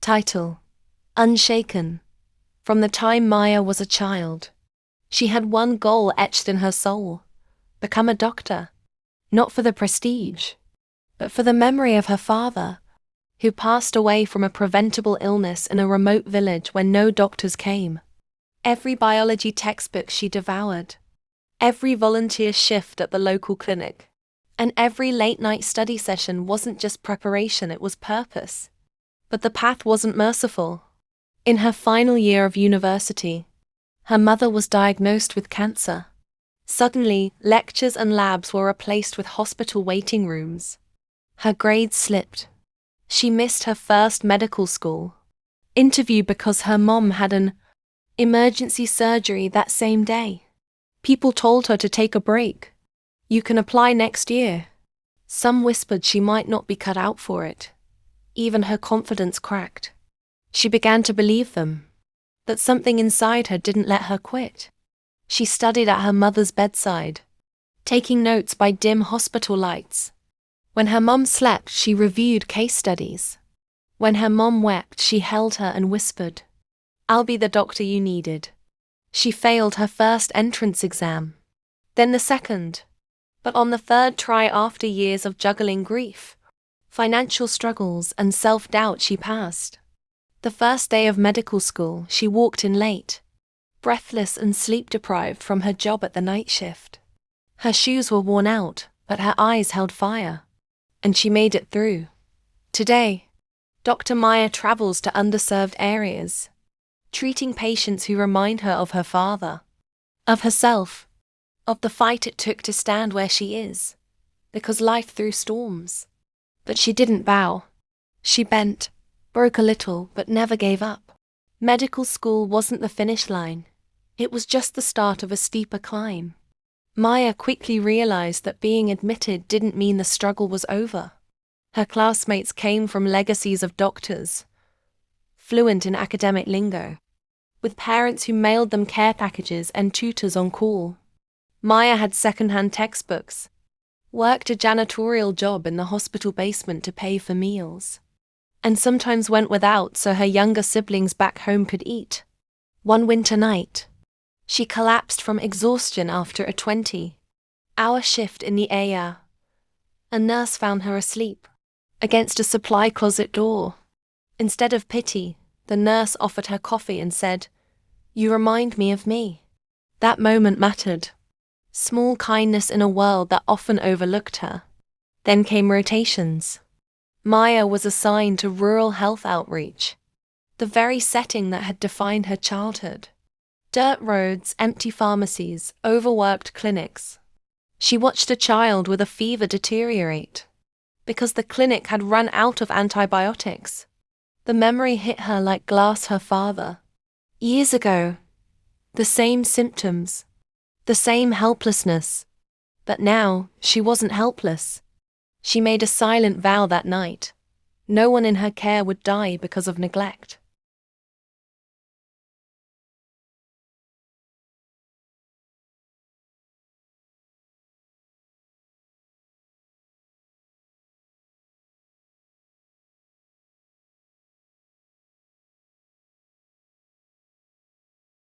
Title: Unshaken. From the time Maya was a child, she had one goal etched in her soul: become a doctor. Not for the prestige, but for the memory of her father, who passed away from a preventable illness in a remote village when no doctors came. Every biology textbook she devoured, every volunteer shift at the local clinic, and every late-night study session wasn't just preparation, it was purpose. But the path wasn't merciful. In her final year of university, her mother was diagnosed with cancer. Suddenly, lectures and labs were replaced with hospital waiting rooms. Her grades slipped. She missed her first medical school interview because her mom had an emergency surgery that same day. People told her to take a break. You can apply next year. Some whispered she might not be cut out for it. Even her confidence cracked. She began to believe them, that something inside her didn't let her quit. She studied at her mother's bedside, taking notes by dim hospital lights. When her mom slept, she reviewed case studies. When her mom wept, she held her and whispered, "I'll be the doctor you needed." She failed her first entrance exam, then the second. But on the third try, after years of juggling grief, financial struggles, and self-doubt, she passed. The first day of medical school, she walked in late, breathless and sleep-deprived from her job at the night shift. Her shoes were worn out, but her eyes held fire. And she made it through. Today, Dr. Maya travels to underserved areas, treating patients who remind her of her father, of herself, of the fight it took to stand where she is, because life threw storms. But she didn't bow. She bent, broke a little, but never gave up. Medical school wasn't the finish line. It was just the start of a steeper climb. Maya quickly realized that being admitted didn't mean the struggle was over. Her classmates came from legacies of doctors, fluent in academic lingo, with parents who mailed them care packages and tutors on call. Maya had second-hand textbooks, worked a janitorial job in the hospital basement to pay for meals, and sometimes went without so her younger siblings back home could eat. One winter night, she collapsed from exhaustion after a 20-hour shift in the ER. A nurse found her asleep against a supply closet door. Instead of pity, the nurse offered her coffee and said, "You remind me of me." That moment mattered. Small kindness in a world that often overlooked her. Then came rotations. Maya was assigned to rural health outreach, the very setting that had defined her childhood. Dirt roads, empty pharmacies, overworked clinics. She watched a child with a fever deteriorate because the clinic had run out of antibiotics. The memory hit her like glass. Her father, years ago, the same symptoms, the same helplessness. But now, she wasn't helpless. She made a silent vow that night. No one in her care would die because of neglect.